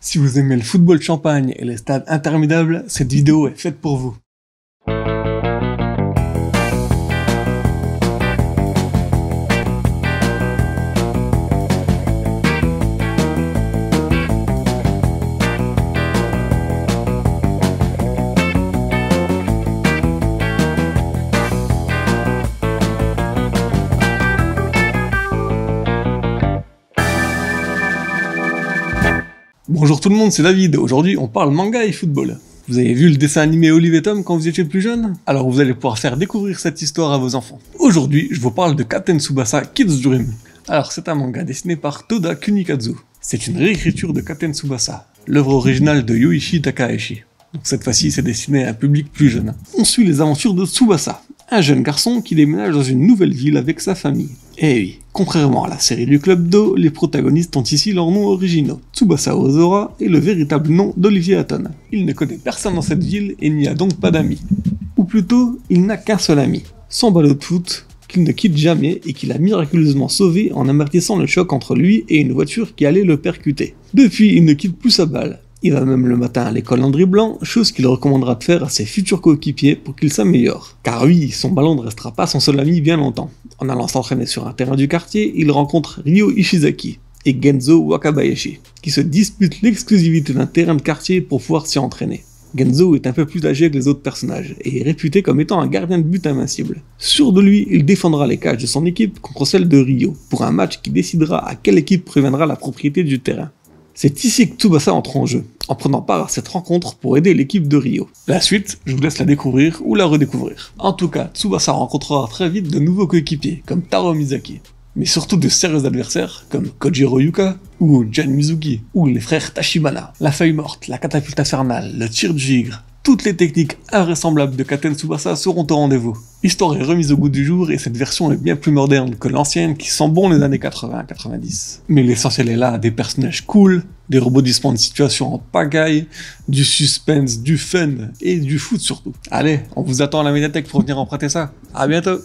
Si vous aimez le football de champagne et les stades interminables, cette vidéo est faite pour vous. Bonjour tout le monde, c'est David. Aujourd'hui, on parle manga et football. Vous avez vu le dessin animé Olive et Tom quand vous étiez plus jeune? Alors vous allez pouvoir faire découvrir cette histoire à vos enfants. Aujourd'hui, je vous parle de Captain Tsubasa Kids Dream. Alors c'est un manga dessiné par Toda Kunikazu. C'est une réécriture de Captain Tsubasa, l'œuvre originale de Yoichi Takahashi. Donc cette fois-ci, c'est destiné à un public plus jeune. On suit les aventures de Tsubasa, un jeune garçon qui déménage dans une nouvelle ville avec sa famille. Et oui, contrairement à la série du Club Do, les protagonistes ont ici leurs noms originaux. Tsubasa Ozora est le véritable nom d'Olivier Hatton. Il ne connaît personne dans cette ville et n'y a donc pas d'amis. Ou plutôt, il n'a qu'un seul ami, son ballot de foot, qu'il ne quitte jamais et qu'il a miraculeusement sauvé en amortissant le choc entre lui et une voiture qui allait le percuter. Depuis, il ne quitte plus sa balle. Il va même le matin à l'école en dribblant, chose qu'il recommandera de faire à ses futurs coéquipiers pour qu'ils s'améliorent. Car oui, son ballon ne restera pas son seul ami bien longtemps. En allant s'entraîner sur un terrain du quartier, il rencontre Ryo Ishizaki et Genzo Wakabayashi, qui se disputent l'exclusivité d'un terrain de quartier pour pouvoir s'y entraîner. Genzo est un peu plus âgé que les autres personnages, et est réputé comme étant un gardien de but invincible. Sûr de lui, il défendra les cages de son équipe contre celle de Ryo, pour un match qui décidera à quelle équipe préviendra la propriété du terrain. C'est ici que Tsubasa entre en jeu, en prenant part à cette rencontre pour aider l'équipe de Ryo. La suite, je vous laisse la découvrir ou la redécouvrir. En tout cas, Tsubasa rencontrera très vite de nouveaux coéquipiers, comme Taro Mizaki, mais surtout de sérieux adversaires, comme Kojiro Yuka, ou Jun Mizuki, ou les frères Tachibana. La feuille morte, la catapulte infernale, le tir du gigre, toutes les techniques invraisemblables de Captain Tsubasa seront au rendez-vous. L'histoire est remise au goût du jour et cette version est bien plus moderne que l'ancienne qui sent bon les années 80-90. Mais l'essentiel est là, des personnages cool, des rebondissements de situation en pagaille, du suspense, du fun et du foot surtout. Allez, on vous attend à la médiathèque pour venir emprunter ça. À bientôt!